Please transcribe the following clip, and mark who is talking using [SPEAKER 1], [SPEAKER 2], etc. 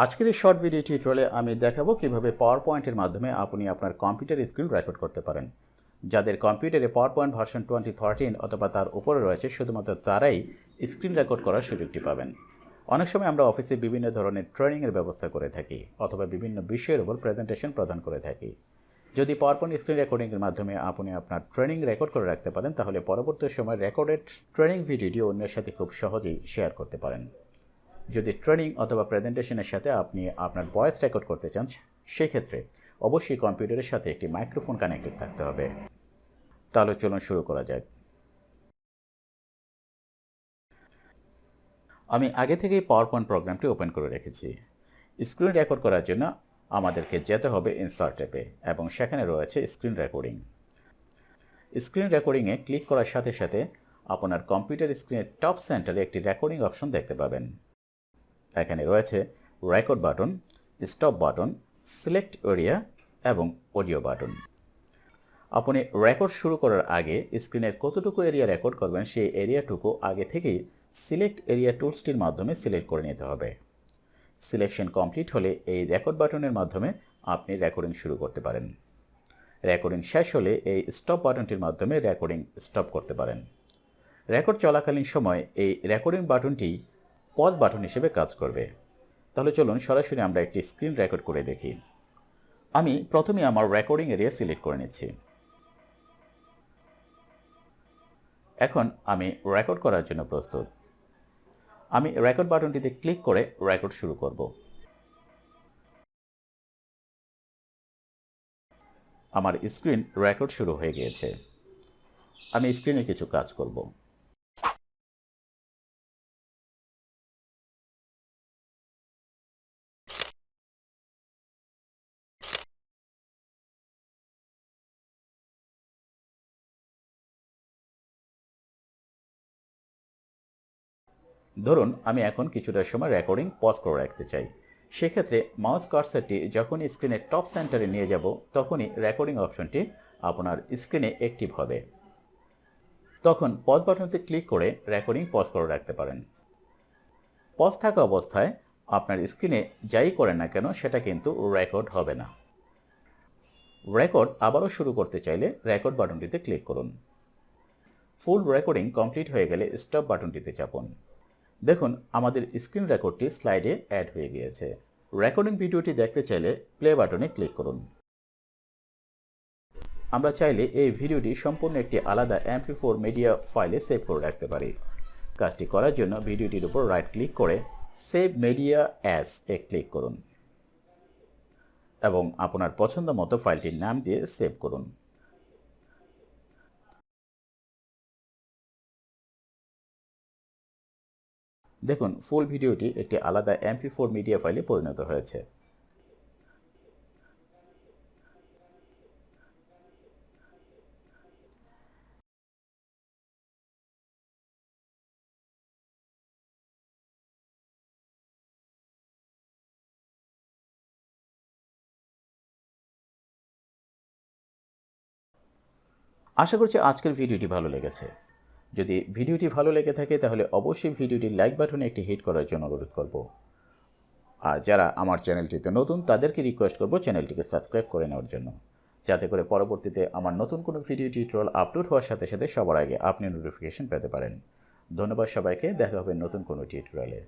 [SPEAKER 1] আজকের এই short video টিউটোরিয়ালে আমি দেখাবো কিভাবে পাওয়ারপয়েন্টের মাধ্যমে আপনি আপনার কম্পিউটার স্ক্রিন রেকর্ড করতে পারেন। যাদের কম্পিউটারে পাওয়ারপয়েন্ট ভার্সন 2013 অথবা তার উপরে রয়েছে শুধুমাত্র তারাই স্ক্রিন রেকর্ড করার সুযোগটি পাবেন। অনেক সময় আমরা অফিসে বিভিন্ন ধরনের ট্রেনিংয়ের ব্যবস্থা করে থাকি অথবা বিভিন্ন বিষয়ের উপর প্রেজেন্টেশন প্রদান করে থাকি। যদি পাওয়ারপয়েন্ট স্ক্রিন রেকর্ডিংয়ের মাধ্যমে আপনি আপনার ট্রেনিং রেকর্ড করে রাখতে পারেন তাহলে পরবর্তী সময় রেকর্ডেড ট্রেনিং ভিডিওটি অন্যের সাথে খুব সহজেই শেয়ার করতে পারেন। যদি ট্রেনিং অথবা প্রেজেন্টেশনের সাথে আপনি আপনার ভয়েস রেকর্ড করতে চান সেক্ষেত্রে অবশ্যই কম্পিউটারের সাথে একটি মাইক্রোফোন কানেক্টেড থাকতে হবে। তাহলে চলুন শুরু করা যাক। আমি আগে থেকেই পাওয়ারপয়েন্ট প্রোগ্রামটি ওপেন করে রেখেছি। স্ক্রিন রেকর্ড করার জন্য আমাদেরকে যেতে হবে ইনসার্ট ট্যাবে এবং সেখানে রয়েছে স্ক্রিন রেকর্ডিং। স্ক্রিন রেকর্ডিংয়ে ক্লিক করার সাথে সাথে আপনার কম্পিউটার স্ক্রিনের টপ সেন্টারে একটি রেকর্ডিং অপশন দেখতে পাবেন। এখানে রয়েছে record button, stop button, select area এবং অডিও বাটন। আপনি রেকর্ড শুরু করার আগে স্ক্রিনের কতটুকু এরিয়া রেকর্ড করবেন সেই এরিয়াটুকু আগে থেকেই সিলেক্ট এরিয়া টুলসটির মাধ্যমে সিলেক্ট করে নিতে হবে। সিলেকশন কমপ্লিট হলে এই রেকর্ড বাটনের মাধ্যমে আপনি রেকর্ডিং শুরু করতে পারেন। রেকর্ডিং শেষ হলে এই স্টপ বাটনটির মাধ্যমে রেকর্ডিং স্টপ করতে পারেন। রেকর্ড চলাকালীন সময় এই রেকর্ডিং বাটনটি পজ বাটন হিসেবে কাজ করবে। তাহলে চলুন সরাসরি আমরা একটি স্ক্রিন রেকর্ড করে দেখি। আমি প্রথমে আমার রেকর্ডিং এরিয়া সিলেক্ট করে নিচ্ছি। এখন আমি রেকর্ড করার জন্য প্রস্তুত। আমি রেকর্ড বাটনটিতে ক্লিক করে রেকর্ড শুরু করব। আমার স্ক্রিন রেকর্ড শুরু হয়ে গিয়েছে। আমি স্ক্রিনে কিছু কাজ করব। ধরুন আমি এখন কিছুটা সময় রেকর্ডিং পজ করে রাখতে চাই। সেক্ষেত্রে মাউস কার্সারটি যখনই স্ক্রিনের টপ সেন্টারে নিয়ে যাব তখনই রেকর্ডিং অপশনটি আপনার স্ক্রিনে অ্যাক্টিভ হবে। তখন পজ বাটনতে ক্লিক করে রেকর্ডিং পজ করে রাখতে পারেন। পজ থাকা অবস্থায় আপনার স্ক্রিনে যাই করেন না কেন সেটা কিন্তু রেকর্ড হবে না। রেকর্ড আবারও শুরু করতে চাইলে রেকর্ড বাটনটিতে ক্লিক করুন। ফুল রেকর্ডিং কমপ্লিট হয়ে গেলে স্টপ বাটনটিতে চাপুন। দেখুন আমাদের স্ক্রিন রেকর্ডটি স্লাইডে অ্যাড হয়ে গিয়েছে। রেকর্ডিং ভিডিওটি দেখতে চাইলে প্লে বাটনে ক্লিক করুন। আমরা চাইলে এই ভিডিওটি সম্পূর্ণ একটি আলাদা MP4 মিডিয়া ফাইলে সেভ করে রাখতে পারি। কাজটি করার জন্য ভিডিওটির উপর রাইট ক্লিক করে save media as a click করুন এবং আপনার পছন্দ মতো ফাইলটির নাম দিয়ে সেভ করুন। দেখুন ফুল ভিডিওটি একটি আলাদা MP4 মিডিয়া ফাইলে পরিণত হয়েছে। আশা করছি আজকের ভিডিওটি ভালো লেগেছে। যদি ভিডিওটি ভালো লেগে থাকে তাহলে অবশ্যই ভিডিওটির লাইক বাটনে একটি হিট করার জন্য অনুরোধ করব। আর যারা আমার চ্যানেলটিতে নতুন তাদেরকে রিকোয়েস্ট করব চ্যানেলটিকে সাবস্ক্রাইব করে নেওয়ার জন্য, যাতে করে পরবর্তীতে আমার নতুন কোনো ভিডিও টিউটোরিয়াল আপলোড হওয়ার সাথে সাথে সবার আগে আপনি নোটিফিকেশন পেতে পারেন। ধন্যবাদ সবাইকে। দেখা হবে নতুন কোনো টিউটোরিয়ালে।